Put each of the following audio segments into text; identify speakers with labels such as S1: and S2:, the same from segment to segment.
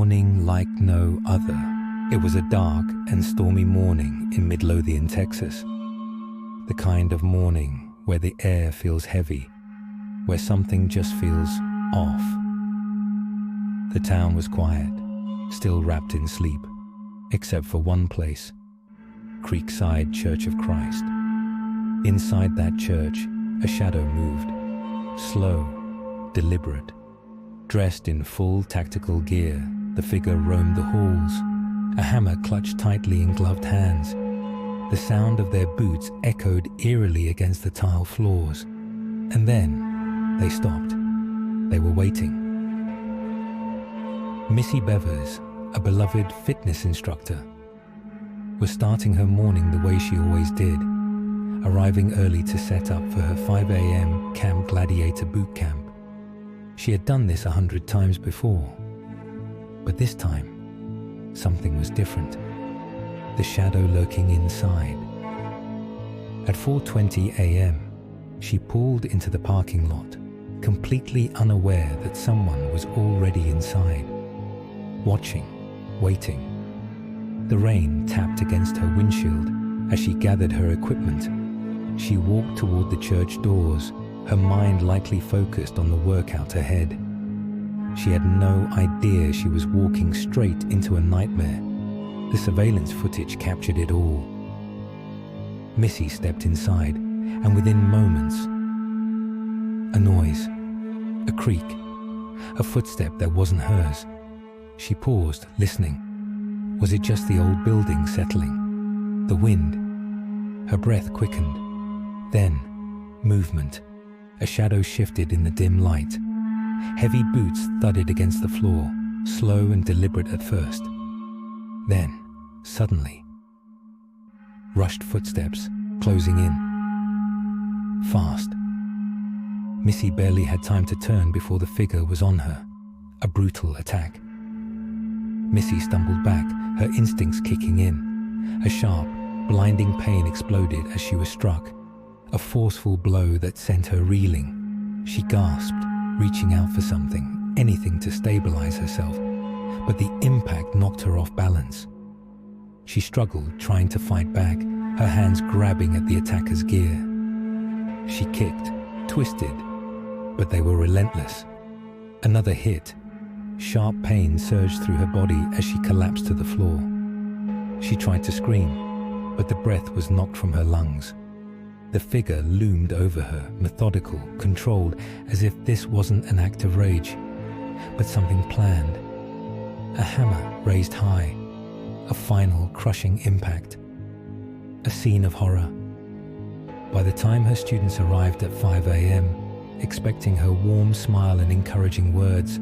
S1: morning like no other. It was a dark and stormy morning in Midlothian, Texas. The kind of morning where the air feels heavy, where something just feels off. The town was quiet, still wrapped in sleep, except for one place, Creekside Church of Christ. Inside that church, a shadow moved, slow, deliberate. Dressed in full tactical gear, the figure roamed the halls, a hammer clutched tightly in gloved hands. The sound of their boots echoed eerily against the tile floors. And then they stopped. They were waiting. Missy Bevers, a beloved fitness instructor, was starting her morning the way she always did, arriving early to set up for her 5 a.m. Camp Gladiator boot camp. She had done this 100 times before, but this time, something was different. The shadow lurking inside. At 4:20 a.m., she pulled into the parking lot, completely unaware that someone was already inside, watching, waiting. The rain tapped against her windshield as she gathered her equipment. She walked toward the church doors, her mind likely focused on the workout ahead. She had no idea she was walking straight into a nightmare. The surveillance footage captured it all. Missy stepped inside, and within moments, a noise, a creak, a footstep that wasn't hers. She paused, listening. Was it just the old building settling? The wind? Her breath quickened. Then, movement. A shadow shifted in the dim light. Heavy boots thudded against the floor, slow and deliberate at first. Then, suddenly, rushed footsteps, closing in. Fast. Missy barely had time to turn before the figure was on her. A brutal attack. Missy stumbled back, her instincts kicking in. A sharp, blinding pain exploded as she was struck. A forceful blow that sent her reeling. She gasped, reaching out for something, anything to stabilize herself, but the impact knocked her off balance. She struggled, trying to fight back, her hands grabbing at the attacker's gear. She kicked, twisted, but they were relentless. Another hit. Sharp pain surged through her body as she collapsed to the floor. She tried to scream, but the breath was knocked from her lungs. The figure loomed over her, methodical, controlled, as if this wasn't an act of rage, but something planned. A hammer raised high, a final crushing impact. A scene of horror. By the time her students arrived at 5 a.m., expecting her warm smile and encouraging words,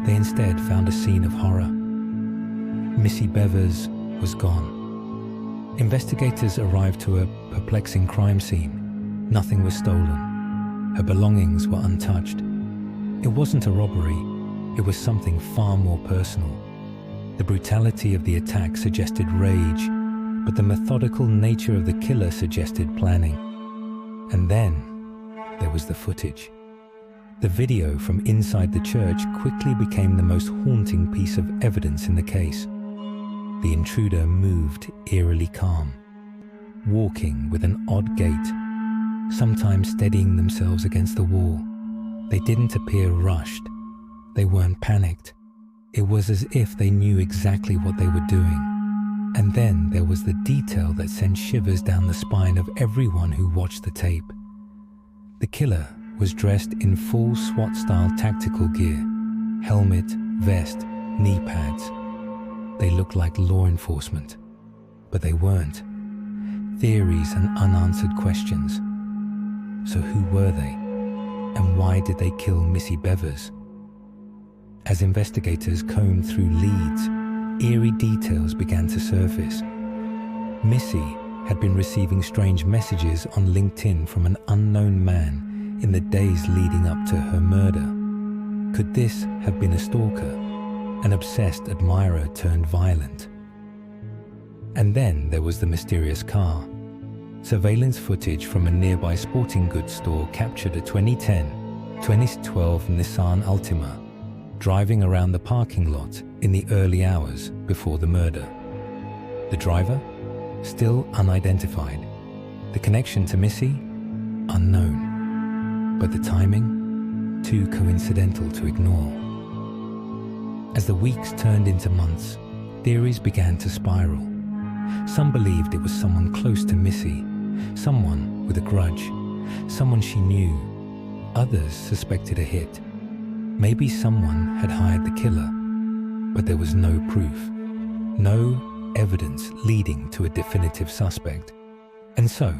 S1: they instead found a scene of horror. Missy Bevers was gone. Investigators arrived to a perplexing crime scene. Nothing was stolen. Her belongings were untouched. It wasn't a robbery. It was something far more personal. The brutality of the attack suggested rage, but the methodical nature of the killer suggested planning. And then there was the footage. The video from inside the church quickly became the most haunting piece of evidence in the case. The intruder moved eerily calm, walking with an odd gait, sometimes steadying themselves against the wall. They didn't appear rushed. They weren't panicked. It was as if they knew exactly what they were doing. And then there was the detail that sent shivers down the spine of everyone who watched the tape. The killer was dressed in full SWAT-style tactical gear, helmet, vest, knee pads. They looked like law enforcement, but they weren't. Theories and unanswered questions. So who were they? And why did they kill Missy Bevers? As investigators combed through leads, eerie details began to surface. Missy had been receiving strange messages on LinkedIn from an unknown man in the days leading up to her murder. Could this have been a stalker? An obsessed admirer turned violent? And then there was the mysterious car. Surveillance footage from a nearby sporting goods store captured a 2010-2012 Nissan Altima. driving around the parking lot in the early hours before the murder. The driver? Still unidentified. The connection to Missy? Unknown. But the timing? Too coincidental to ignore. As the weeks turned into months, theories began to spiral. Some believed it was someone close to Missy, someone with a grudge, someone she knew. Others suspected a hit. Maybe someone had hired the killer, but there was no proof, no evidence leading to a definitive suspect. And so,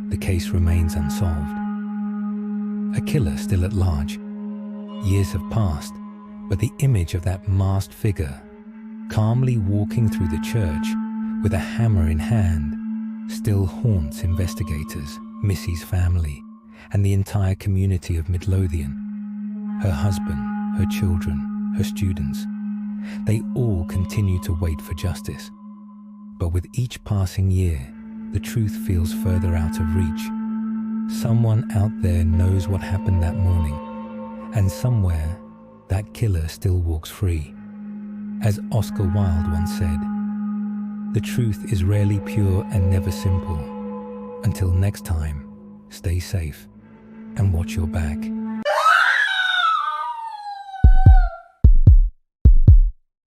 S1: the case remains unsolved. A killer still at large. Years have passed, but the image of that masked figure, calmly walking through the church with a hammer in hand, still haunts investigators, Missy's family, and the entire community of Midlothian. Her husband, her children, her students, they all continue to wait for justice. But with each passing year, the truth feels further out of reach. Someone out there knows what happened that morning, and somewhere, that killer still walks free. As Oscar Wilde once said, "The truth is rarely pure and never simple. Until next time, stay safe and watch your back."